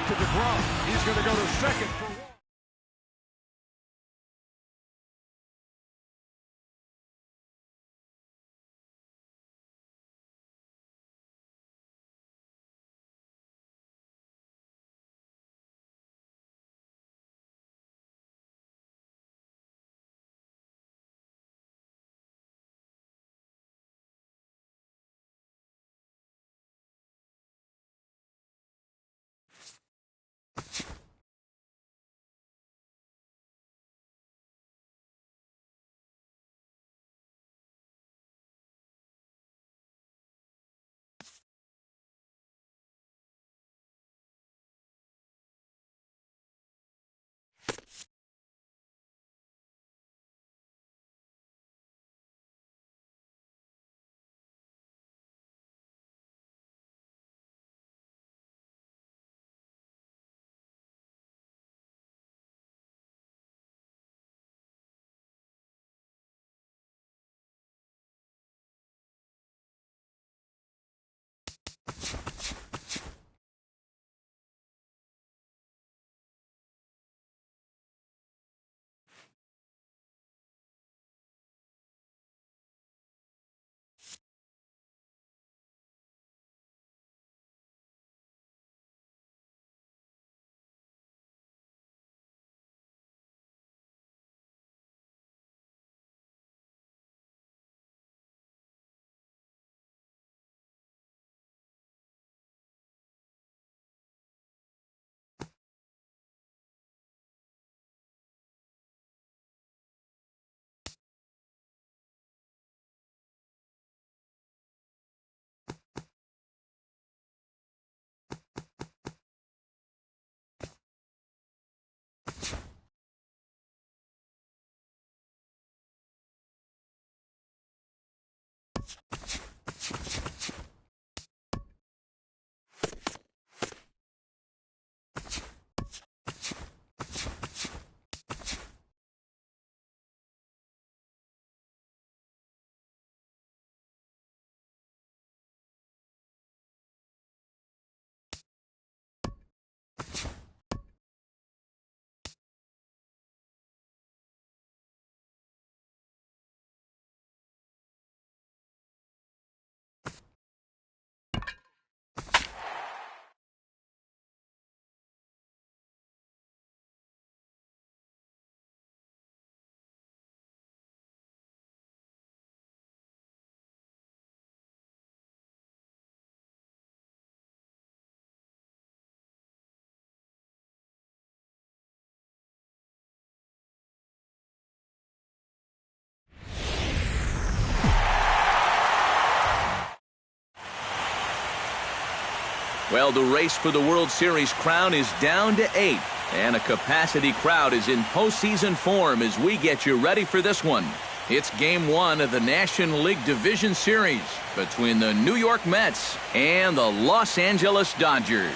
to DeGrom. He's going to go to second for one. Well, the race for the World Series crown is down to 8, and a capacity crowd is in postseason form as we get you ready for this one. It's Game 1 of the National League Division Series between the New York Mets and the Los Angeles Dodgers.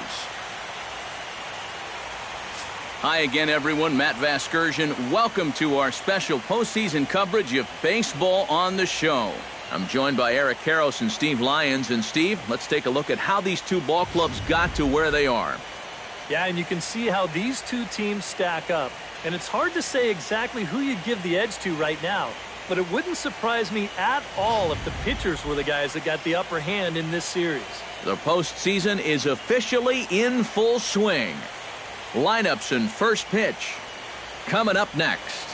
Hi again, everyone. Matt Vasgersian. Welcome to our special postseason coverage of baseball on the show. I'm joined by Eric Karros and Steve Lyons. And Steve, let's take a look at how these two ball clubs got to where they are. Yeah, and you can see how these two teams stack up. And it's hard to say exactly who you give the edge to right now. But it wouldn't surprise me at all if the pitchers were the guys that got the upper hand in this series. The postseason is officially in full swing. Lineups and first pitch coming up next.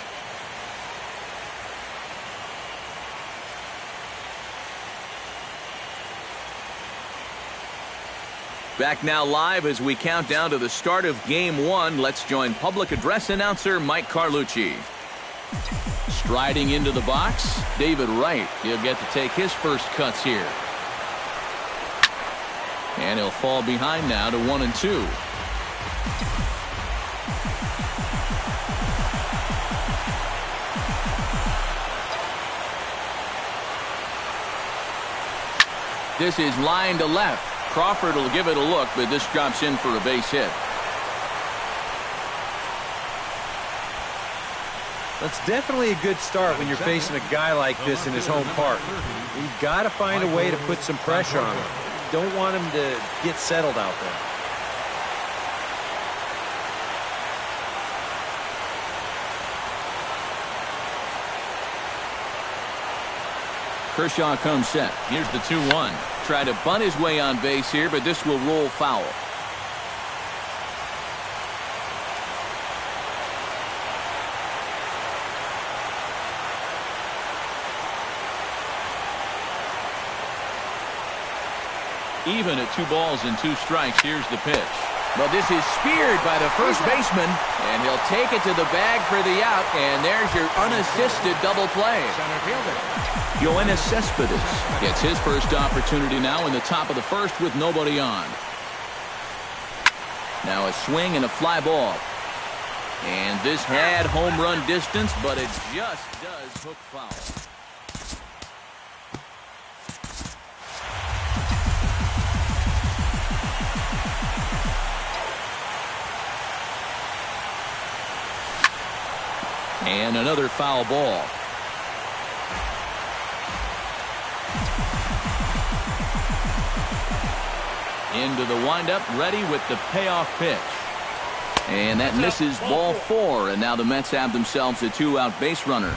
Back now live as we count down to the start of Game 1. Let's join public address announcer Mike Carlucci. Striding into the box, David Wright. He'll get to take his first cuts here. And he'll fall behind now to 1-2. This is line to left. Crawford will give it a look, but this drops in for a base hit. That's definitely a good start when you're facing a guy like this in his home park. You've got to find a way to put some pressure on him. Don't want him to get settled out there. Kershaw comes set. Here's the 2-1. Try to bunt his way on base here, but this will roll foul. Even at 2 balls and 2 strikes. Here's the pitch. But this is speared by the first baseman, and he'll take it to the bag for the out, and there's your unassisted double play. Yoenis Cespedes gets his first opportunity now in the top of the first with nobody on. Now a swing and a fly ball. And this had home run distance, but it just does hook foul. And another foul ball. Into the windup, ready with the payoff pitch. And that misses ball 4, and now the Mets have themselves a 2-out base runner.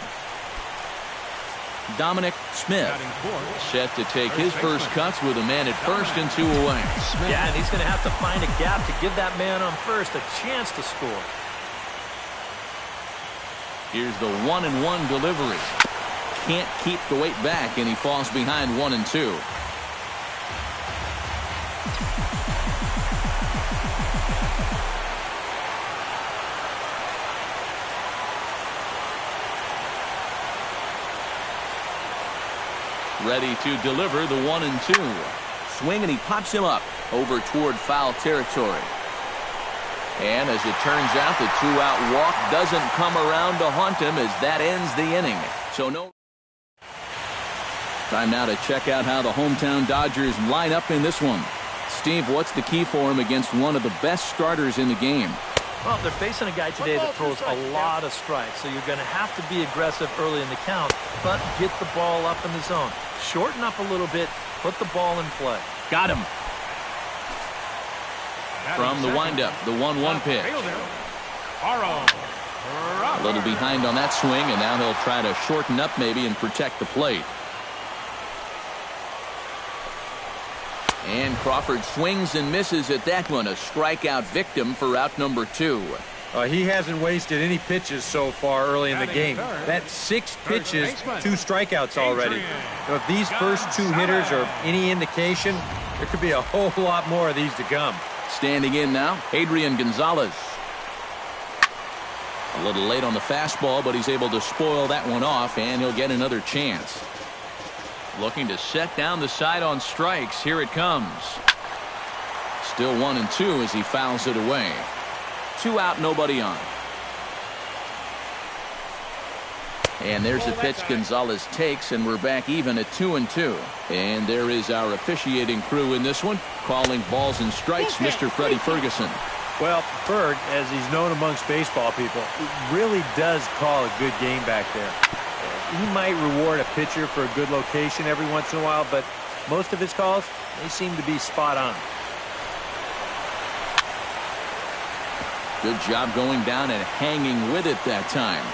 Dominic Smith set to take his first cuts with a man at first and 2 away. Yeah, and he's going to have to find a gap to give that man on first a chance to score. Here's the 1-1 delivery. Can't keep the weight back, and he falls behind 1-2. Ready to deliver the 1-2. Swing, and he pops him up over toward foul territory. And as it turns out, the 2-out walk doesn't come around to haunt him as that ends the inning. So no. Time now to check out how the hometown Dodgers line up in this one. Steve, what's the key for him against one of the best starters in the game? Well, they're facing a guy today that throws a lot of strikes, so you're going to have to be aggressive early in the count, but get the ball up in the zone. Shorten up a little bit, put the ball in play. Got him. From the windup, the 1-1 pitch. A little behind on that swing, and now he'll try to shorten up maybe and protect the plate. And Crawford swings and misses at that one, a strikeout victim for out number 2. He hasn't wasted any pitches so far early in the game. That's 6 pitches, 2 strikeouts already. So if these first 2 hitters are any indication, there could be a whole lot more of these to come. Standing in now, Adrian Gonzalez. A little late on the fastball, but he's able to spoil that one off, and he'll get another chance. Looking to set down the side on strikes. Here it comes. Still 1-2 as he fouls it away. 2 out, nobody on. And there's a pitch Gonzalez takes, and we're back even at 2-2. And there is our officiating crew in this one, calling balls and strikes, Mr. Freddie Ferguson. Well, Ferg, as he's known amongst baseball people, really does call a good game back there. He might reward a pitcher for a good location every once in a while, but most of his calls, they seem to be spot on. Good job going down and hanging with it that time.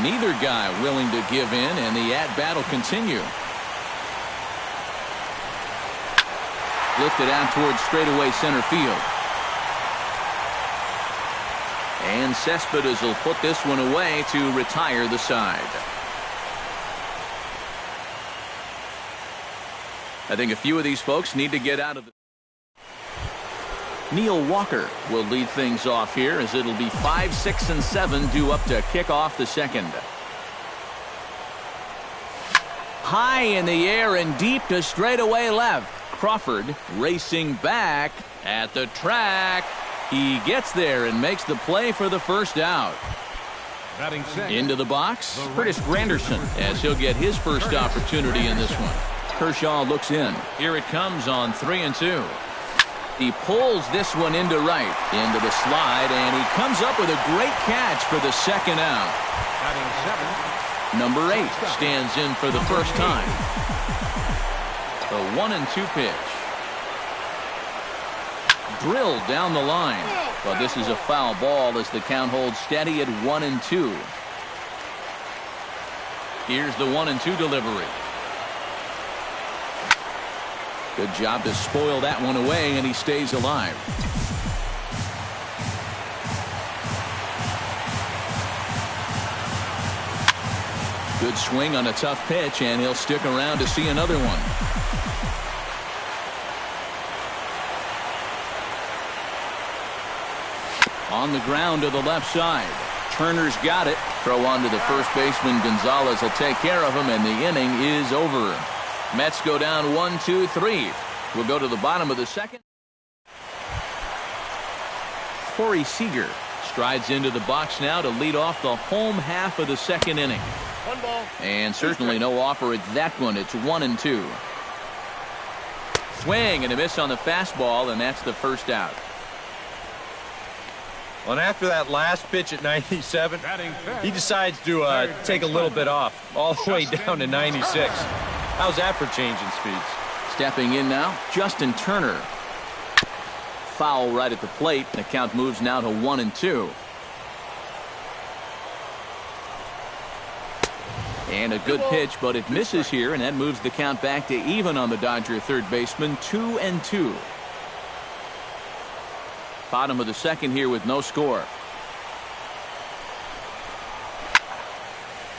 Neither guy willing to give in, and the at-bat will continue. Lifted out towards straightaway center field. And Cespedes will put this one away to retire the side. I think a few of these folks need to get out of the... Neil Walker will lead things off here as it'll be 5, 6, and 7 due up to kick off the second. High in the air and deep to straightaway left. Crawford racing back at the track. He gets there and makes the play for the first out. Into the box, Curtis Granderson, as he'll get his first opportunity in this one. Kershaw looks in. Here it comes on 3-2. He pulls this one into right, into the slide, and he comes up with a great catch for the second out. Number 8 stands in for the first time. The 1-2 pitch. drilled down the line. But this is a foul ball as the count holds steady at 1-2. Here's the 1-2 delivery. Good job to spoil that one away, and he stays alive. Good swing on a tough pitch, and he'll stick around to see another one. On the ground to the left side. Turner's got it. Throw on to the first baseman. Gonzalez will take care of him, and the inning is over. Mets go down 1-2-3. We'll go to the bottom of the second. Corey Seager strides into the box now to lead off the home half of the second inning. One ball. And certainly no offer at that one. It's 1-2. Swing and a miss on the fastball, and that's the first out. Well, and after that last pitch at 97, he decides to take a little bit off, all the way down to 96. How's that for changing speeds? Stepping in now, Justin Turner. Foul right at the plate. The count moves now to 1-2. And a good pitch, but it misses here, and that moves the count back to even on the Dodger third baseman, 2-2. Bottom of the second here with no score.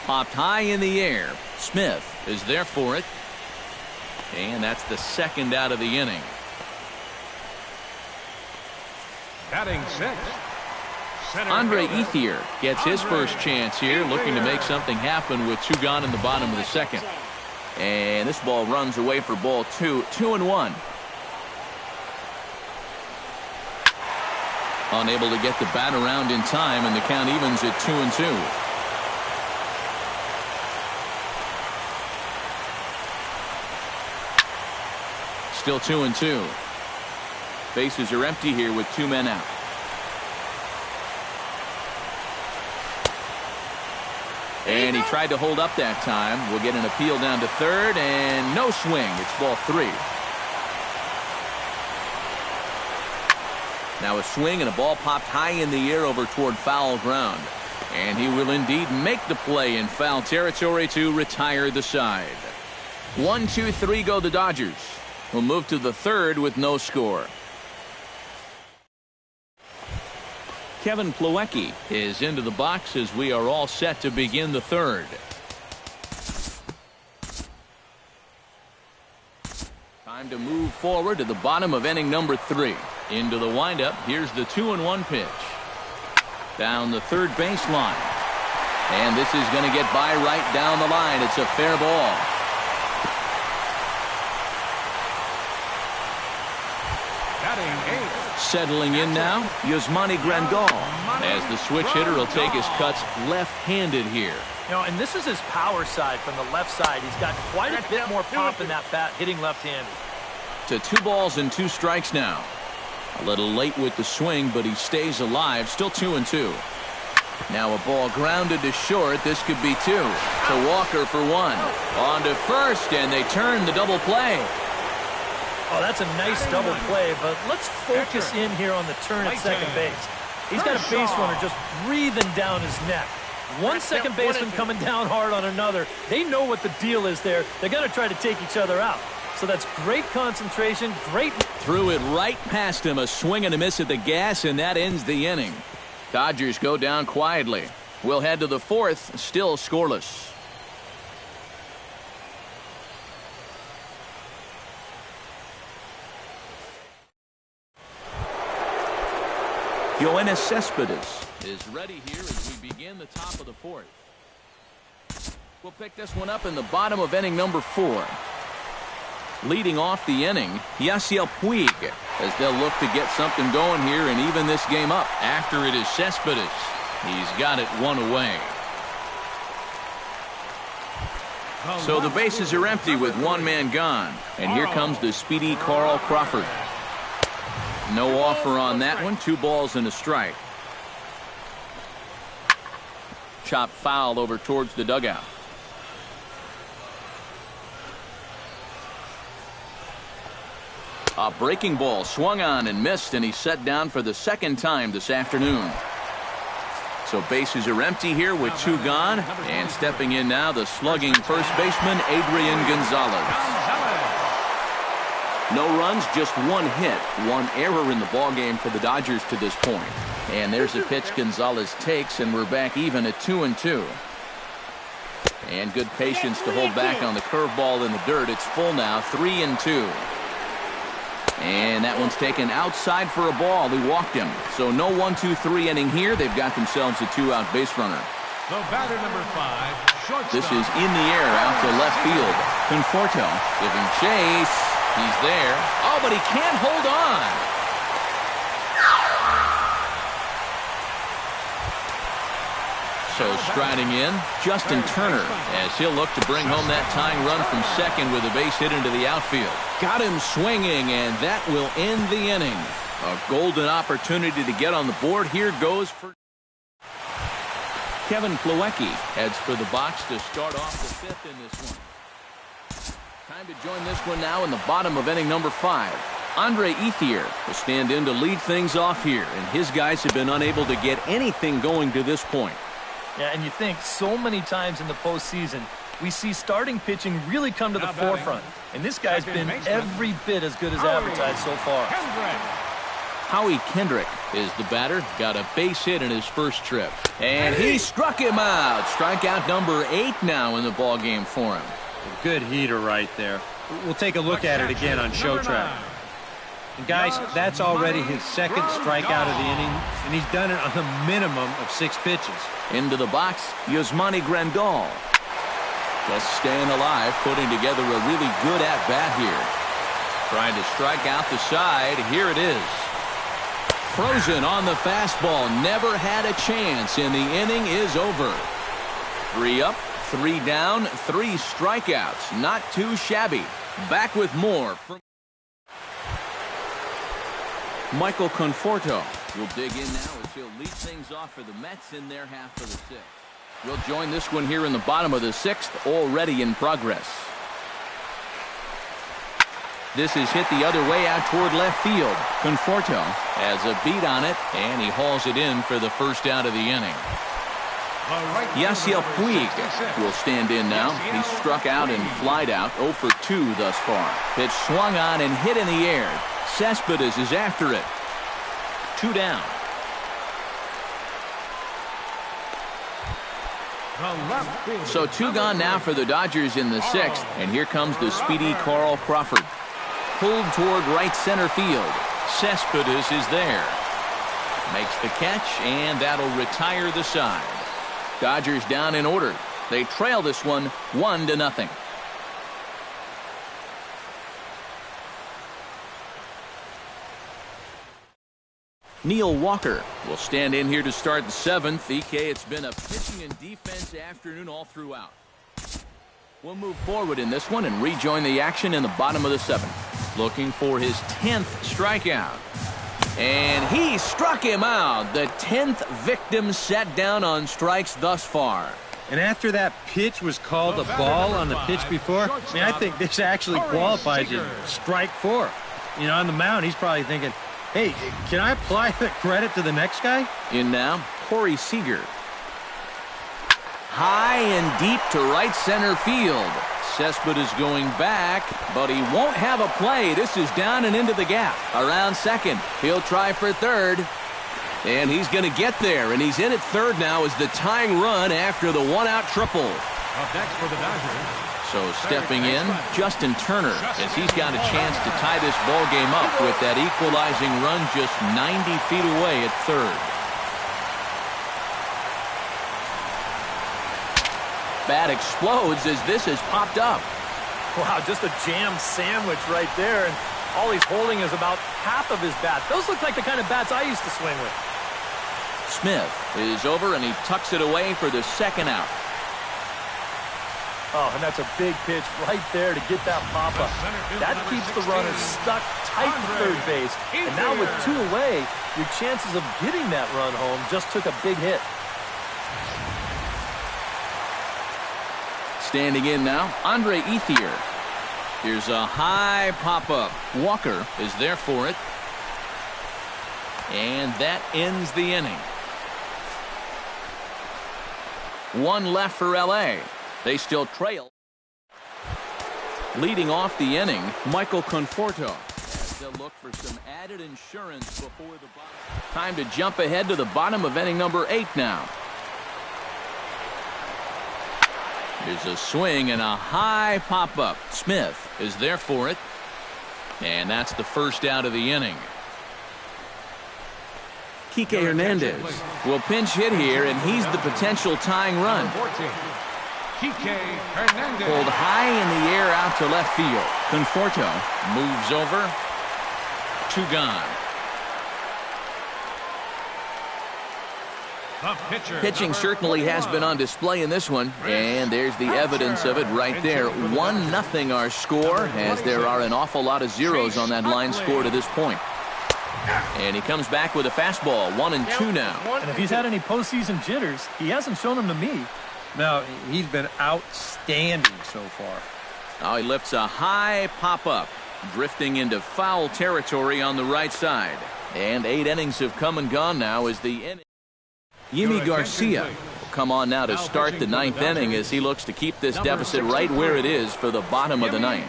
Popped high in the air. Smith is there for it. And that's the second out of the inning. Batting six. Andre Ethier gets his first chance here, looking to make something happen with 2 gone in the bottom of the second. And this ball runs away for ball 2. 2-1. Unable to get the bat around in time, and the count evens at 2-2. Still 2-2. Bases are empty here with 2 men out. And he tried to hold up that time. We'll get an appeal down to third, and no swing. It's ball 3. Now a swing and a ball popped high in the air over toward foul ground. And he will indeed make the play in foul territory to retire the side. 1-2-3 go the Dodgers. We'll move to the third with no score. Kevin Plawecki is into the box as we are all set to begin the third. Time to move forward to the bottom of inning number 3. Into the windup. Here's the 2-1 pitch. Down the third baseline. And this is going to get by right down the line. It's a fair ball. Batting 8. Settling in now, Yasmani Grandal, as the switch hitter will take his cuts left-handed here. You know, and this is his power side from the left side. He's got quite a bit more pop in that bat hitting left-handed. To 2 balls and 2 strikes now. A little late with the swing, but he stays alive. Still 2-2. Now a ball grounded to short. This could be 2. To Walker for 1. On to first, and they turn the double play. Oh, that's a nice double play, but let's focus in here on the turn at second base. He's got a base runner just breathing down his neck. One second baseman coming down hard on another. They know what the deal is there. They're going to try to take each other out. So that's great concentration, great. Threw it right past him, a swing and a miss at the gas, and that ends the inning. Dodgers go down quietly. We'll head to the fourth, still scoreless. Yoenis Cespedes is ready here as we begin the top of the fourth. We'll pick this one up in the bottom of inning number 4. Leading off the inning, Yasiel Puig, as they'll look to get something going here and even this game up. After it is Cespedes. He's got it 1 away. So the bases are empty with 1 man gone. And here comes the speedy Carl Crawford. No offer on that one. 2 balls and a strike. Chop foul over towards the dugout. A breaking ball swung on and missed, and he's set down for the second time this afternoon. So bases are empty here with 2 gone, and stepping in now, the slugging first baseman, Adrian Gonzalez. No runs, just 1 hit, 1 error in the ballgame for the Dodgers to this point. And there's a pitch Gonzalez takes, and we're back even at 2-2. And good patience to hold back on the curveball in the dirt. It's full now, 3-2. And that one's taken outside for a ball. He walked him. So no 1-2-3 inning here. They've got themselves a 2-out base runner. The batter, number 5, shortstop. This is in the air out to left field. Conforto giving chase. He's there. Oh, but he can't hold on. So striding in, Justin Turner, as he'll look to bring home that tying run from second with a base hit into the outfield. Got him swinging, and that will end the inning. A golden opportunity to get on the board. Here goes for Kevin Plawecki. Heads for the box to start off the 5th in this one. Time to join this one now in the bottom of inning number 5. Andre Ethier will stand in to lead things off here, and his guys have been unable to get anything going to this point. Yeah, and you think so many times in the postseason, we see starting pitching really come to the forefront. And this guy's been every bit as good as advertised so far. Howie Kendrick is the batter. Got a base hit in his first trip. And he struck him out. Strikeout number 8 now in the ballgame for him. Good heater right there. We'll take a look at it again on Show Track. And guys, that's already his 2nd strikeout of the inning, and he's done it on a minimum of 6 pitches. Into the box, Yasmani Grandal. Just staying alive, putting together a really good at-bat here. Trying to strike out the side. Here it is. Frozen on the fastball. Never had a chance, and the inning is over. 3 up, 3 down, 3 strikeouts. Not too shabby. Back with more from Michael Conforto will dig in now as he'll lead things off for the Mets in their half of the 6th. We'll join this one here in the bottom of the 6th, already in progress. This is hit the other way out toward left field. Conforto has a beat on it, and he hauls it in for the first out of the inning. Yasiel Puig will stand in now. He struck out and flied out, 0 for 2 thus far. Pitch swung on and hit in the air. Cespedes is after it. 2 down. So 2 gone now for the Dodgers in the 6th, and here comes the speedy Carl Crawford. Pulled toward right center field. Cespedes is there. Makes the catch, and that'll retire the side. Dodgers down in order. They trail this one 1-0. Neil Walker will stand in here to start the 7th. EK, it's been a pitching and defense afternoon all throughout. We'll move forward in this one and rejoin the action in the bottom of the 7th. Looking for his 10th strikeout. And he struck him out. The 10th victim set down on strikes thus far. And after that pitch was called a ball on the pitch before, I mean, I think this actually qualifies as strike 4. You know, on the mound, he's probably thinking, hey, can I apply the credit to the next guy? In now, Corey Seager. High and deep to right center field. Cespedes going back, but he won't have a play. This is down and into the gap. Around second. He'll try for third. And he's going to get there, and he's in at third now as the tying run after the 1-out triple. Up next for the Dodgers. So stepping in, Justin Turner, as he's got a chance to tie this ball game up with that equalizing run just 90 feet away at third. Bat explodes as this has popped up. Wow, just a jam sandwich right there, and all he's holding is about half of his bat. Those look like the kind of bats I used to swing with. Smith is over, and he tucks it away for the 2nd out. Oh, and that's a big pitch right there to get that pop-up. That keeps the runner stuck tight to third base. And now with 2 away, your chances of getting that run home just took a big hit. Standing in now, Andre Ethier. Here's a high pop-up. Walker is there for it. And that ends the inning. One left for L.A. They still trail. Leading off the inning, Michael Conforto. As they'll look for some added insurance before the bottom. Time to jump ahead to the bottom of inning number 8 now. Here's a swing and a high pop-up. Smith is there for it. And that's the first out of the inning. Kike Hernandez will pinch hit here, and he's the potential tying run. Kike Hernandez. Pulled high in the air out to left field. Conforto moves over. 2 gone. Pitching certainly has been on display in this one, and there's the evidence of it right there. 1-0 our score, as there are an awful lot of zeros on that line score to this point. And he comes back with a fastball. 1-2 now. And if he's had any postseason jitters, he hasn't shown them to me. No, he's been outstanding so far. Now he lifts a high pop-up, drifting into foul territory on the right side. And 8 innings have come and gone now as the inning. Yimi Garcia will come on now to start the 9th inning as he looks to keep this deficit right where it is for the bottom of the 9th.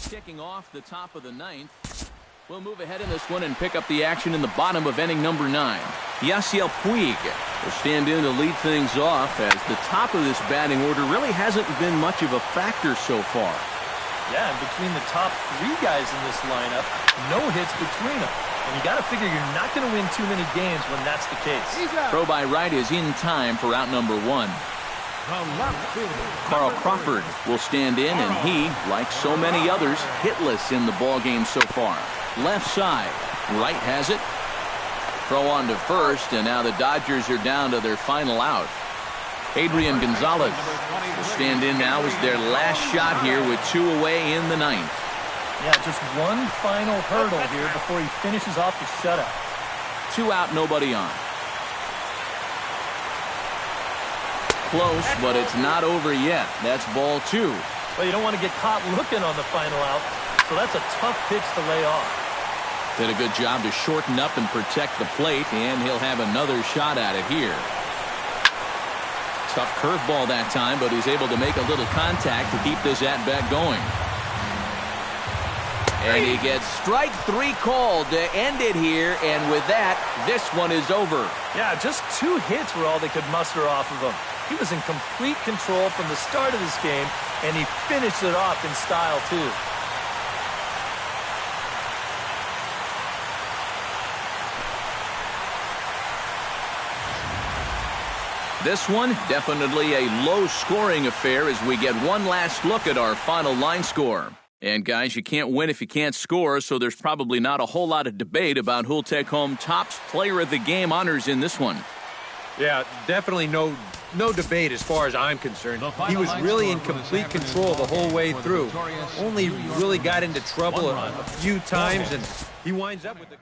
Kicking off the top of the 9th. We'll move ahead in this one and pick up the action in the bottom of inning number 9. Yasiel Puig will stand in to lead things off, as the top of this batting order really hasn't been much of a factor so far. Yeah, and between the top 3 guys in this lineup, no hits between them. And you got to figure you're not going to win too many games when that's the case. Throw by right is in time for out number 1. Carl Crawford will stand in, and he, like so many others, hitless in the ballgame so far. Left side. Right has it. Throw on to first, and now the Dodgers are down to their final out. Adrian Gonzalez will stand in now as their last shot here with 2 away in the 9th. Yeah, just one final hurdle here before he finishes off the shutout. 2 out, nobody on. Close, but it's not over yet. That's ball 2. Well, you don't want to get caught looking on the final out, so that's a tough pitch to lay off. Did a good job to shorten up and protect the plate, and he'll have another shot at it here. Tough curveball that time, but he's able to make a little contact to keep this at-bat going. And he gets strike 3 called to end it here, and with that, this one is over. Yeah, just 2 hits were all they could muster off of him. He was in complete control from the start of this game, and he finished it off in style, too. This one, definitely a low-scoring affair as we get one last look at our final line score. And, guys, you can't win if you can't score, so there's probably not a whole lot of debate about who'll take home Topps Player of the Game honors in this one. Yeah, definitely no debate as far as I'm concerned. He was really in complete control the whole way through. Only really got into trouble a few times, and he winds up with the...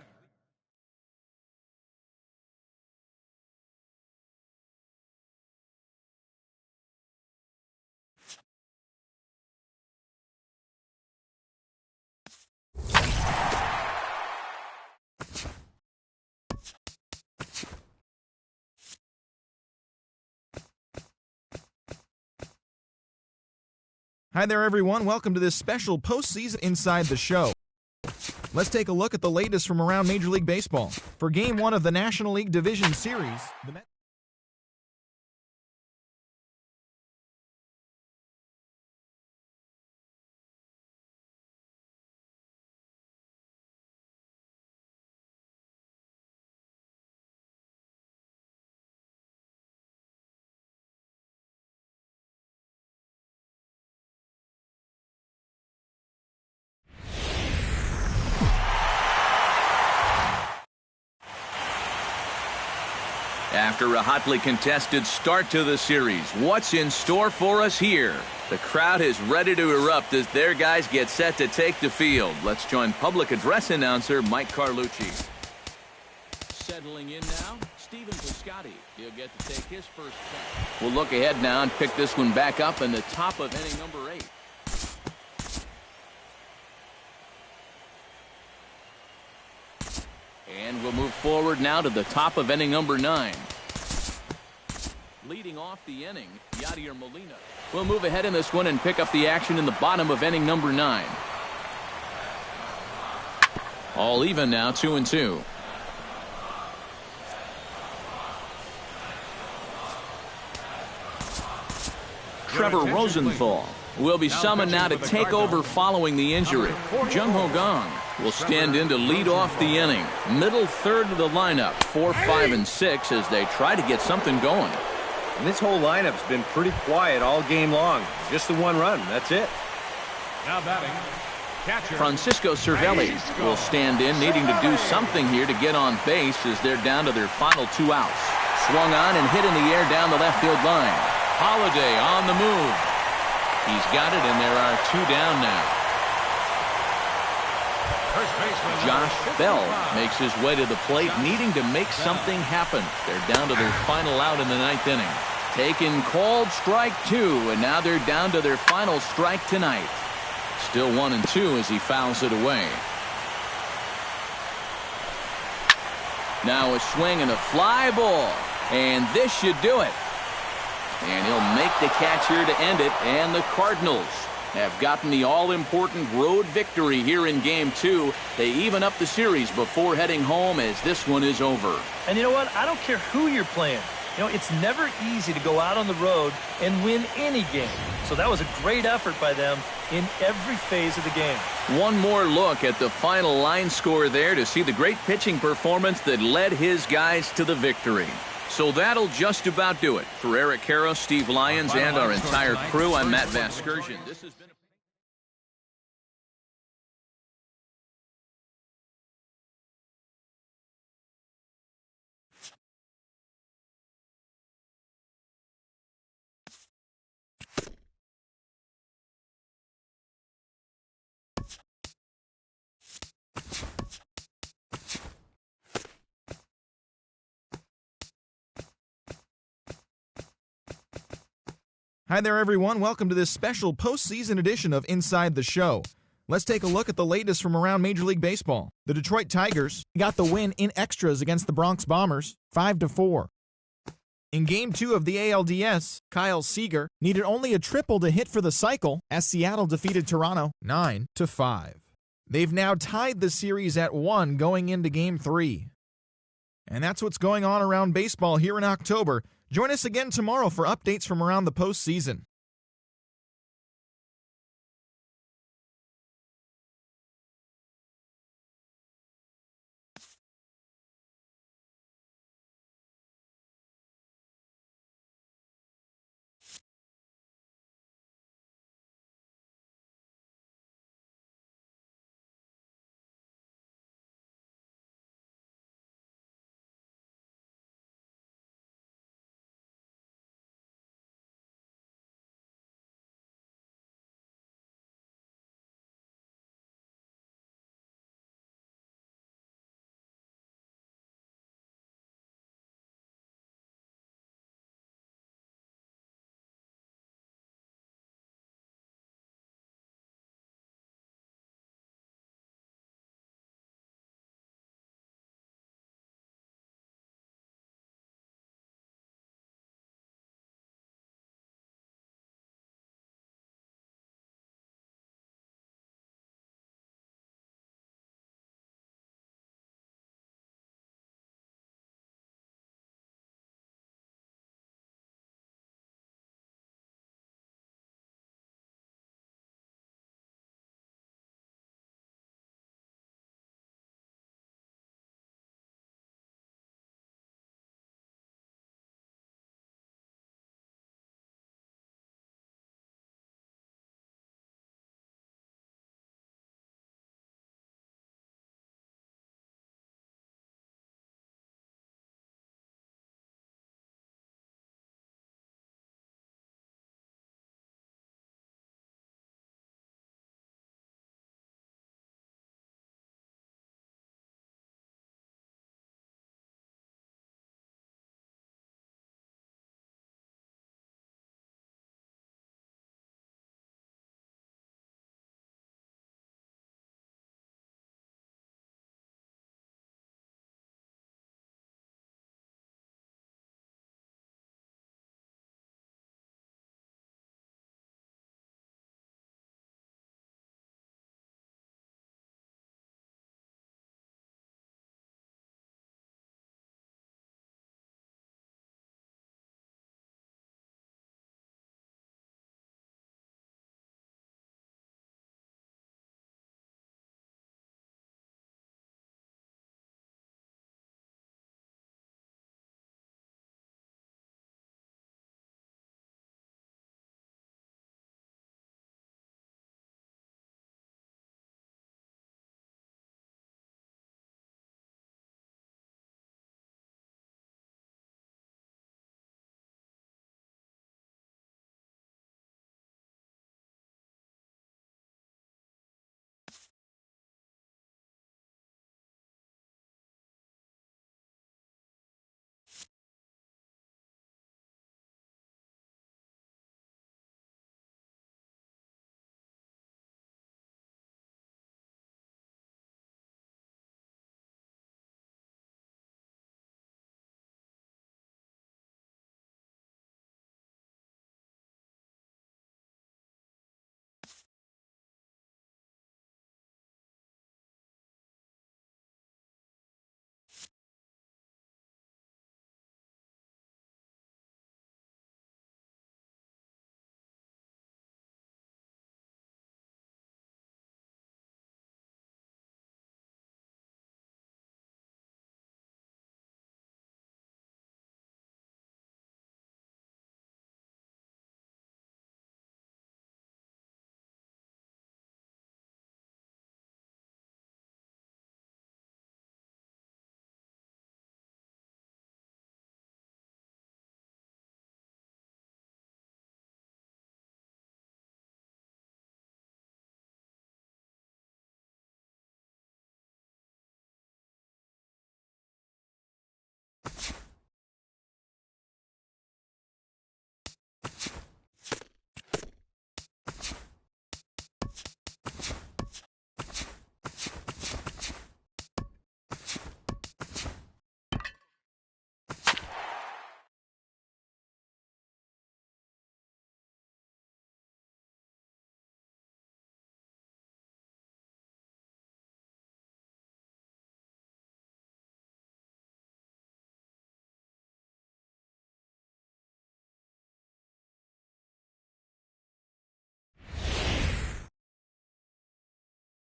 Hi there, everyone. Welcome to this special postseason Inside the Show. Let's take a look at the latest from around Major League Baseball. For Game 1 of the National League Division Series, the Mets... After a hotly contested start to the series, what's in store for us here? The crowd is ready to erupt as their guys get set to take the field. Let's join public address announcer Mike Carlucci. Settling in now, Stephen Piscotty. He'll get to take his first shot. We'll look ahead now and pick this one back up in the top of inning number 8. forward now to the top of inning number 9. Leading off the inning, Yadier Molina will move ahead in this one and pick up the action in the bottom of inning number 9. All even now, 2-2. Trevor Rosenthal will be summoned now to take over following the injury. Jung Ho Gong will stand in to lead off the inning. Middle third of the lineup, 4, 5, and 6 as they try to get something going. And this whole lineup's been pretty quiet all game long. Just the one run, that's it. Now batting, catcher Francisco Cervelli will stand in, needing to do something here to get on base as they're down to their final 2 outs. Swung on and hit in the air down the left field line. Holiday on the move. He's got it, and there are 2 down now. First baseman Josh Bell makes his way to the plate, needing to make something happen. They're down to their final out in the 9th inning. Taken called strike 2, and now they're down to their final strike tonight. Still 1-2 as he fouls it away. Now a swing and a fly ball, and this should do it. And he'll make the catch here to end it, and the Cardinals have gotten the all-important road victory here in Game 2. They even up the series before heading home as this one is over. And you know what? I don't care who you're playing. You know, it's never easy to go out on the road and win any game. So that was a great effort by them in every phase of the game. One more look at the final line score there to see the great pitching performance that led his guys to the victory. So that'll just about do it. For Eric Karros, Steve Lyons, and our entire crew, I'm Matt Vasgersian. This has been Hi there, everyone. Welcome to this special postseason edition of Inside the Show. Let's take a look at the latest from around Major League Baseball. The Detroit Tigers got the win in extras against the Bronx Bombers, 5-4. In Game 2 of the ALDS, Kyle Seager needed only a triple to hit for the cycle as Seattle defeated Toronto 9-5. They've now tied the series at 1 going into Game 3. And that's what's going on around baseball here in October. Join us again tomorrow for updates from around the postseason.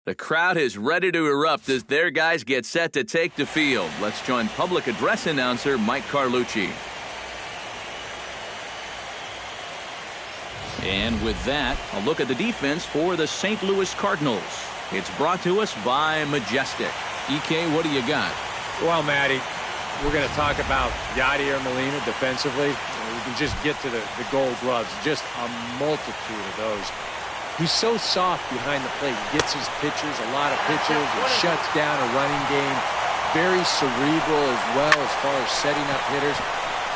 The crowd is ready to erupt as their guys get set to take the field. Let's join public address announcer Mike Carlucci. And with that, a look at the defense for the St. Louis Cardinals. It's brought to us by Majestic. EK, what do you got? Well, Matty, we're going to talk about Yadier Molina defensively. We can just get to the gold gloves. Just a multitude of those. He's so soft behind the plate. He gets his pitchers, a lot of pitches, and shuts down a running game. Very cerebral as well as far as setting up hitters.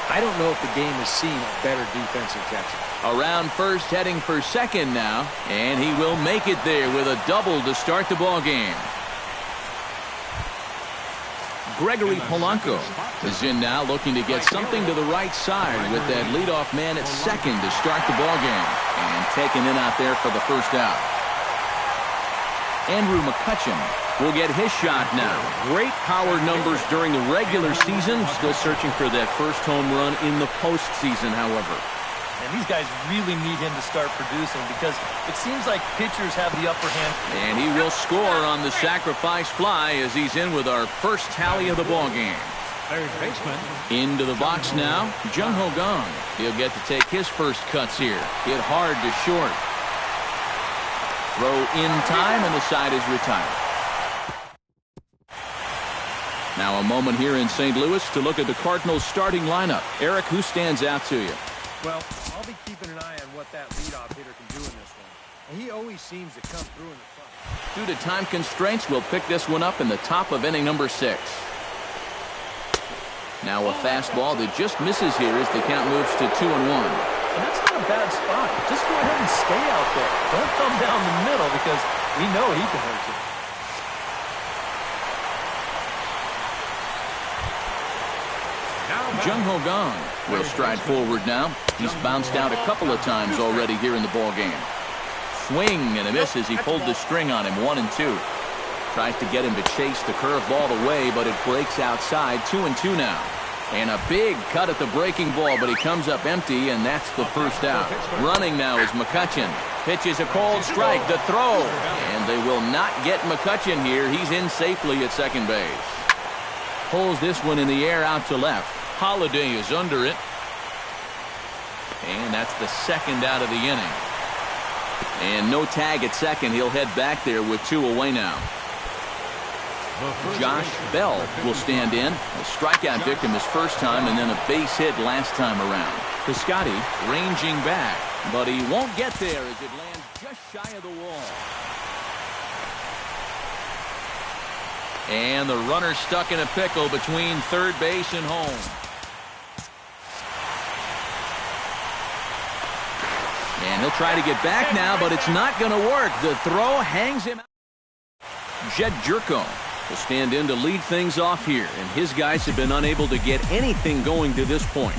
I don't know if the game has seen a better defensive catcher. Around first, heading for second now, and he will make it there with a double to start the ball game. Gregory Polanco is in now, looking to get something to the right side with that leadoff man at second to start the ball game, and taken in out there for the first out. Andrew McCutchen will get his shot now. Great power numbers during the regular season. Still searching for that first home run in the postseason, however. And these guys really need him to start producing because it seems like pitchers have the upper hand. And he will score on the sacrifice fly as he's in with our first tally of the ball game. Third baseman. Into the box now, Jung-Ho Kang. He'll get to take his first cuts here. Hit hard to short. Throw in time, and the side is retired. Now a moment here in St. Louis to look at the Cardinals starting lineup. Eric, who stands out to you? Well, I'll be keeping an eye on what that leadoff hitter can do in this one. And he always seems to come through in the front. Due to time constraints, we'll pick this one up in the top of inning number 6. Now a fastball that just misses here as the count moves to 2-1. And that's not a bad spot. Just go ahead and stay out there. Don't come down the middle because we know he can hurt you. Jung-Ho Kang will stride forward now. He's bounced out a couple of times already here in the ball game. Swing and a miss as he pulled the string on him, 1-2. Tries to get him to chase the curveball away, but it breaks outside, 2-2 now. And a big cut at the breaking ball, but he comes up empty, and that's the first out. Running now is McCutchen. Pitches a cold strike, the throw. And they will not get McCutchen here. He's in safely at second base. Pulls this one in the air out to left. Holiday is under it. And that's the second out of the inning. And no tag at second. He'll head back there with 2 away now. Josh Bell will stand in. A strikeout victim his first time and then a base hit last time around. Piscotty ranging back, but he won't get there as it lands just shy of the wall. And the runner stuck in a pickle between third base and home. And he'll try to get back now, but it's not going to work. The throw hangs him out. Jed Jerko will stand in to lead things off here, and his guys have been unable to get anything going to this point.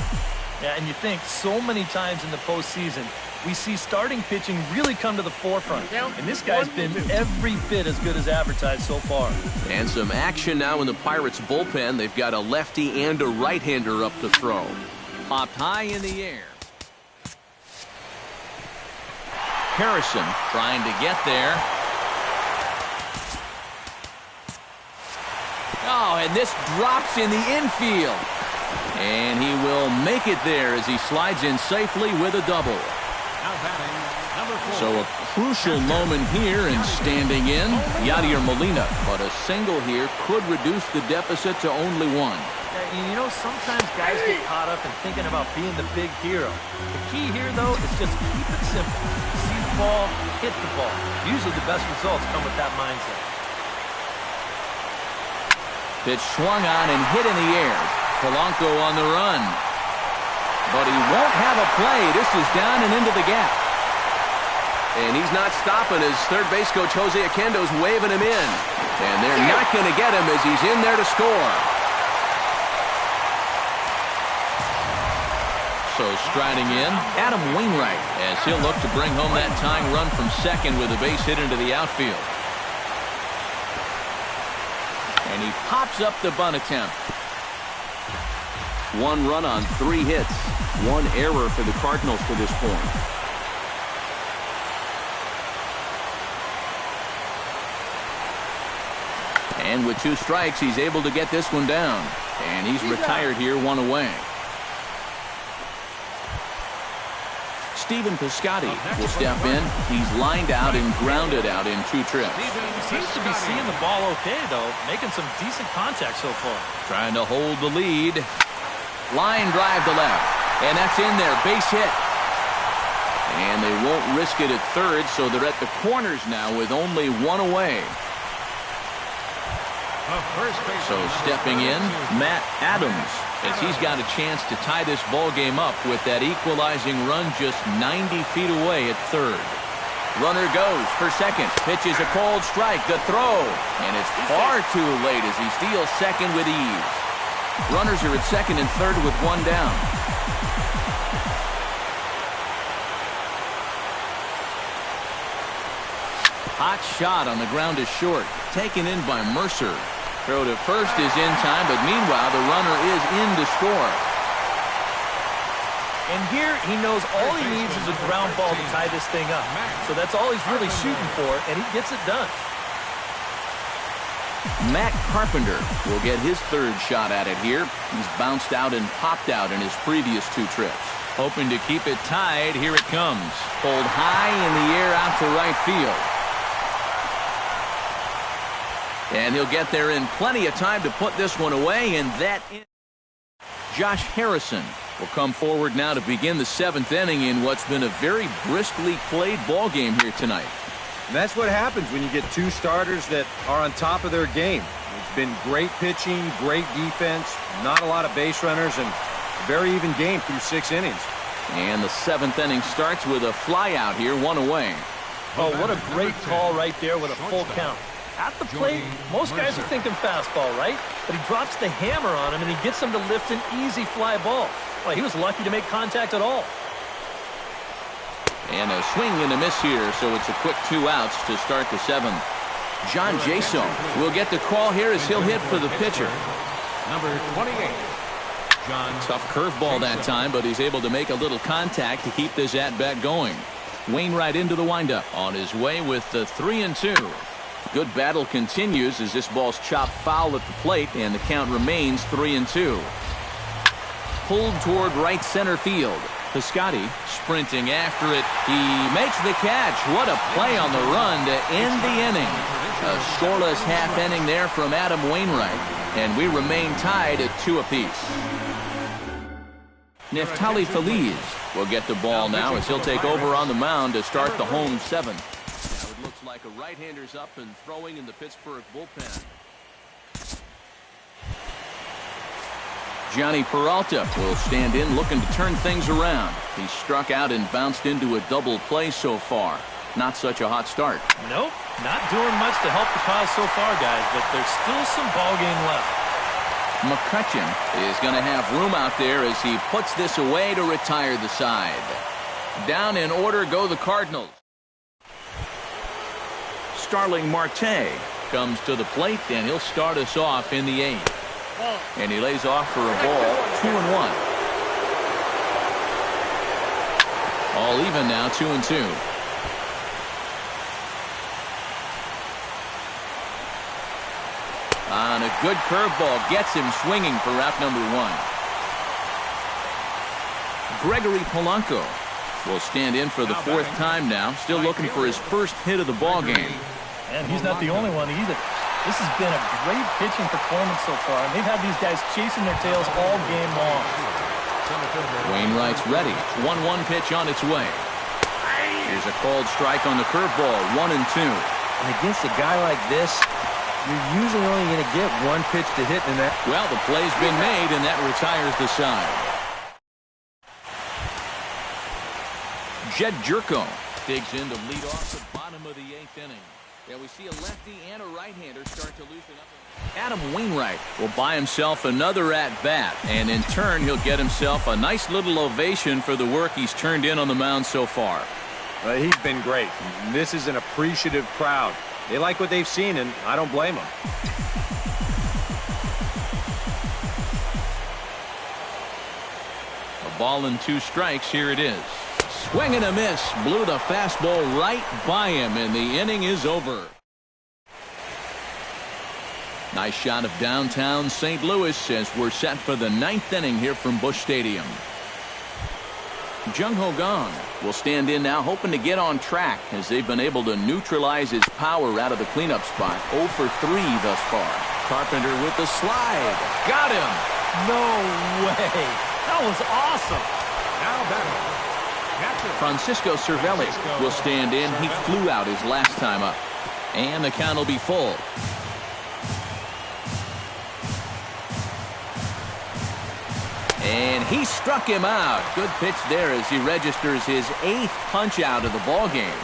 Yeah, and you think so many times in the postseason, we see starting pitching really come to the forefront. And this guy's been every bit as good as advertised so far. And some action now in the Pirates bullpen. They've got a lefty and a right-hander up to throw. Popped high in the air. Harrison trying to get there. Oh, and this drops in the infield. And he will make it there as he slides in safely with a double. So a crucial moment here in standing in, Yadier Molina. But a single here could reduce the deficit to only 1. You know, sometimes guys get caught up in thinking about being the big hero. The key here, though, is just keep it simple. See the ball, hit the ball. Usually the best results come with that mindset. Pitch swung on and hit in the air. Polanco on the run. But he won't have a play. This is down and into the gap. And he's not stopping as third base coach Jose Oquendo's waving him in. And they're not going to get him as he's in there to score. So striding in, Adam Wainwright, as he'll look to bring home that tying run from second with a base hit into the outfield. And he pops up the bunt attempt. 1 run on 3 hits. 1 error for the Cardinals to this point. And with 2 strikes, he's able to get this one down. And he's retired here, 1 away. Stephen Piscotty will step in. He's lined out and grounded out in 2 trips. He seems to be seeing the ball okay, though, making some decent contact so far. Trying to hold the lead. Line drive to left. And that's in there. Base hit. And they won't risk it at third, so they're at the corners now with only 1 away. So stepping in, Matt Adams, as he's got a chance to tie this ball game up with that equalizing run just 90 feet away at third. Runner goes for second. Pitches a cold strike. The throw. And it's far too late as he steals second with ease. Runners are at second and third with 1 down. Hot shot on the ground is short. Taken in by Mercer. Throw to first is in time, but meanwhile the runner is in to score. And here he knows all he needs is a ground ball to tie this thing up. So that's all he's really shooting for, and he gets it done. Matt Carpenter will get his 3rd shot at it here. He's bounced out and popped out in his previous 2 trips. Hoping to keep it tied. Here it comes. Pulled high in the air out to right field. And he'll get there in plenty of time to put this one away, and that is Josh Harrison will come forward now to begin the 7th inning in what's been a very briskly played ball game here tonight. And that's what happens when you get 2 starters that are on top of their game. It's been great pitching, great defense, not a lot of base runners, and a very even game through 6 innings. And the 7th inning starts with a fly out here, 1 away. Oh, what a great call right there with a full count. At the plate, most guys are thinking fastball, right? But he drops the hammer on him, and he gets him to lift an easy fly ball. Well, he was lucky to make contact at all. And a swing and a miss here, so it's a quick 2 outs to start the 7th. John Jaso will get the call here as he'll hit for the pitcher. Number 28. Tough curveball that time, but he's able to make a little contact to keep this at-bat going. Wainwright into the windup on his way with the 3-2. Good battle continues as this ball's chopped foul at the plate, and the count remains 3-2. Pulled toward right center field. Piscotty sprinting after it. He makes the catch. What a play on the run to end the inning. A scoreless half inning there from Adam Wainwright, and we remain tied at 2 apiece. Neftali Feliz will get the ball now as he'll take over on the mound to start the home 7th. Now it looks like a right-hander's up and throwing in the Pittsburgh bullpen. Johnny Peralta will stand in looking to turn things around. He struck out and bounced into a double play so far. Not such a hot start. Nope, not doing much to help the cause so far, guys, but there's still some ball game left. McCutcheon is going to have room out there as he puts this away to retire the side. Down in order go the Cardinals. Starling Marte comes to the plate, and he'll start us off in the 8th. And he lays off for a ball, 2-1. All even now, 2-2. On a good curveball, gets him swinging for out number 1. Gregory Polanco will stand in for the 4th time now, still looking for his first hit of the ball game. And he's not the only one either. This has been a great pitching performance so far, and they've had these guys chasing their tails all game long. Wainwright's ready. 1-1 pitch on its way. Here's a called strike on the curveball, 1-2. And against a guy like this, you're usually only going to get 1 pitch to hit in that. Well, the play's been made, and that retires the side. Jed Jerko digs in to lead off the bottom of the 8th inning. Yeah, we see a lefty and a right-hander start to loosen up. Adam Wainwright will buy himself another at-bat, and in turn, he'll get himself a nice little ovation for the work he's turned in on the mound so far. He's been great. This is an appreciative crowd. They like what they've seen, and I don't blame them. A ball and 2 strikes. Here it is. Swing and a miss. Blew the fastball right by him, and the inning is over. Nice shot of downtown St. Louis as we're set for the 9th inning here from Busch Stadium. Jung Ho Gong will stand in now, hoping to get on track as they've been able to neutralize his power out of the cleanup spot. 0 for 3 thus far. Carpenter with the slide. Got him. No way. That was awesome. Now batting. Francisco Cervelli will stand in. He flew out his last time up. And the count will be full. And he struck him out. Good pitch there as he registers his 8th punch out of the ball game.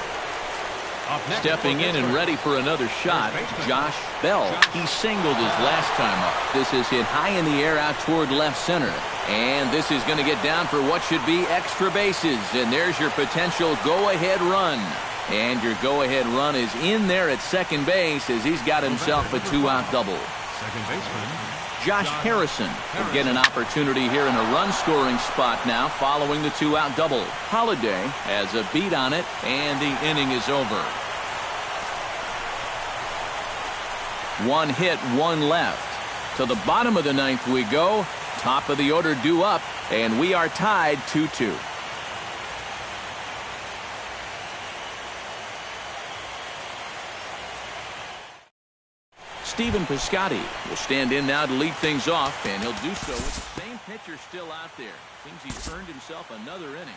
Stepping in and ready for another shot, Josh Bell. He singled his last time up. This is hit high in the air out toward left center. And this is going to get down for what should be extra bases. And there's your potential go-ahead run. And your go-ahead run is in there at second base as he's got himself a 2-out double. Second baseman. Josh Harrison will get an opportunity here in a run-scoring spot now following the 2-out double. Holiday has a beat on it, and the inning is over. 1 hit, 1 left. To the bottom of the 9th we go. Top of the order due up, and we are tied 2-2. Stephen Piscotty will stand in now to lead things off, and he'll do so with the same pitcher still out there. Seems he's earned himself another inning.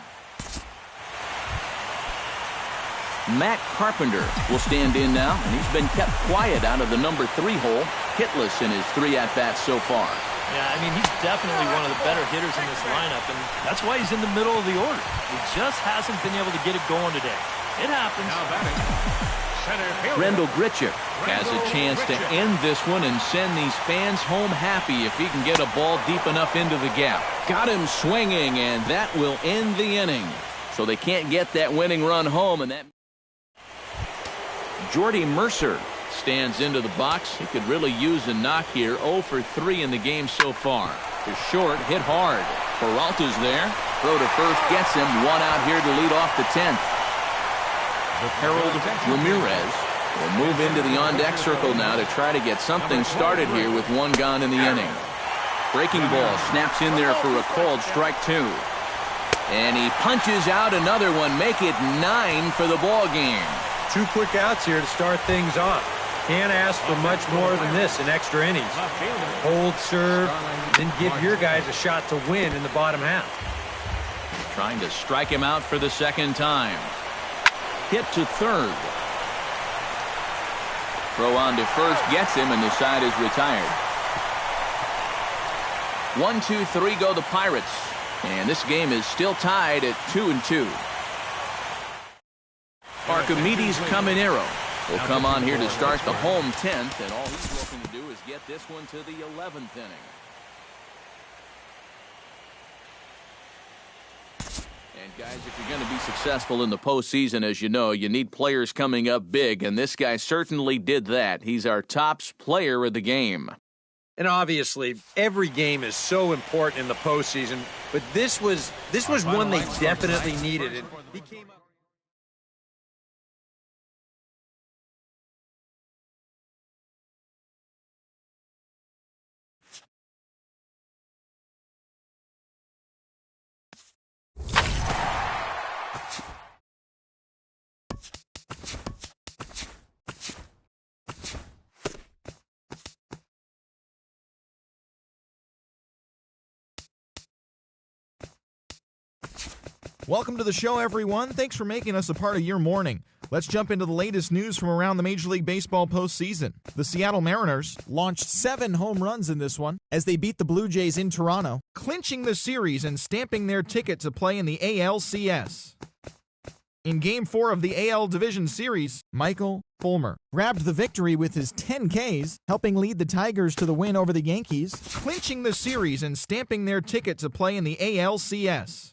Matt Carpenter will stand in now, and he's been kept quiet out of the number 3 hole, hitless in his 3 at-bats so far. Yeah, I mean, he's definitely one of the better hitters in this lineup, and that's why he's in the middle of the order. He just hasn't been able to get it going today. It happens. Now batting. Rendell Grichuk has a chance to end this one and send these fans home happy if he can get a ball deep enough into the gap. Got him swinging, and that will end the inning. So they can't get that winning run home, and that Jordy Mercer stands into the box. He could really use a knock here. 0 for 3 in the game so far. To short, hit hard. Peralta's there. Throw to first gets him. 1 out here to lead off the 10th. Harold Ramirez will move into the on-deck circle now to try to get something started here with 1 gone in the inning. Breaking ball snaps in there for a called strike 2. And he punches out another one. Make it 9 for the ball game. 2 quick outs here to start things off. Can't ask for much more than this in extra innings. Hold, serve, then give your guys a shot to win in the bottom half. Trying to strike him out for the 2nd time. Hit to 3rd. Throw on to first gets him, and the side is retired. 1, 2, 3 go the Pirates. And this game is still tied at 2-2. Archimedes Caminero will come on here to start the home 10th, and all he's looking to do is get this one to the 11th inning. And guys, if you're going to be successful in the postseason, as you know, you need players coming up big, and this guy certainly did that. He's our top player of the game. And obviously, every game is so important in the postseason, but this was one they definitely needed. And he came up. Welcome to the show, everyone. Thanks for making us a part of your morning. Let's jump into the latest news from around the Major League Baseball postseason. The Seattle Mariners launched 7 home runs in this one as they beat the Blue Jays in Toronto, clinching the series and stamping their ticket to play in the ALCS. In Game 4 of the AL Division Series, Michael Fulmer grabbed the victory with his 10 Ks, helping lead the Tigers to the win over the Yankees, clinching the series and stamping their ticket to play in the ALCS.